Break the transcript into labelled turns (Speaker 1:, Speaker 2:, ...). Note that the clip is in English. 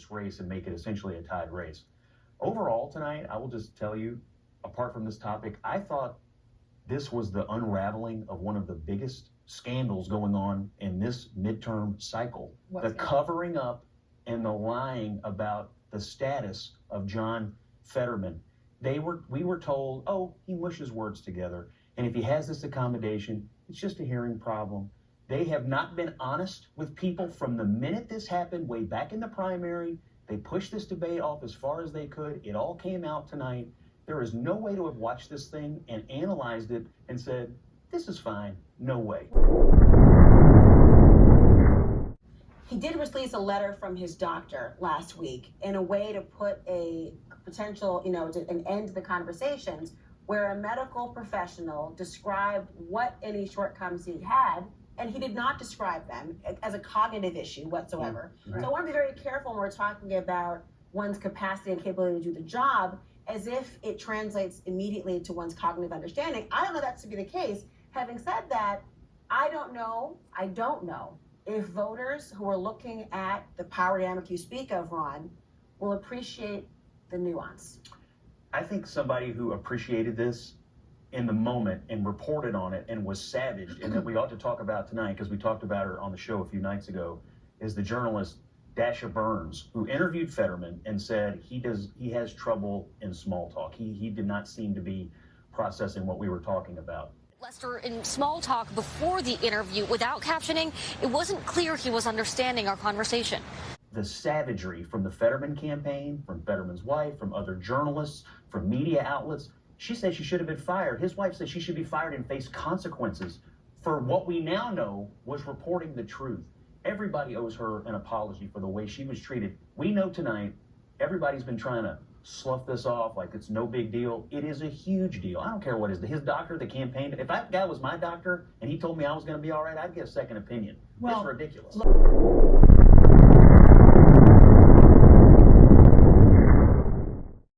Speaker 1: this race and make it essentially a tied race. Overall tonight, I will just tell you, apart from this topic, I thought this was the unraveling of one of the biggest scandals going on in this midterm cycle. The covering up and the lying about the status of John Fetterman. We were told, oh, he mushes words together, and if he has this accommodation, it's just a hearing problem. They have not been honest with people from the minute this happened, way back in the primary. They pushed this debate off as far as they could. It all came out tonight. There is no way to have watched this thing and analyzed it and said, this is fine. No way.
Speaker 2: He did release a letter from his doctor last week in a way to put a potential, an end to the conversations where a medical professional described what any shortcomings he had, and he did not describe them as a cognitive issue whatsoever. Right. So I want to be very careful when we're talking about one's capacity and capability to do the job as if it translates immediately to one's cognitive understanding. I don't know that to be the case. Having said that, I don't know if voters who are looking at the power dynamic you speak of, Ron, will appreciate the nuance.
Speaker 1: I think somebody who appreciated this in the moment and reported on it and was savaged, and that we ought to talk about tonight because we talked about her on the show a few nights ago, is the journalist Dasha Byrnes, who interviewed Fetterman and said he has trouble in small talk. He did not seem to be processing what we were talking about.
Speaker 3: Lester, in small talk before the interview, without captioning, it wasn't clear he was understanding our conversation.
Speaker 1: The savagery from the Fetterman campaign, from Fetterman's wife, from other journalists, from media outlets. She said she should have been fired. His wife said she should be fired and face consequences for what we now know was reporting the truth. Everybody owes her an apology for the way she was treated. We know tonight, everybody's been trying to slough this off like it's no big deal. It is a huge deal. I don't care what it is. His doctor, the campaign, if that guy was my doctor and he told me I was going to be all right, I'd get a second opinion. It's ridiculous.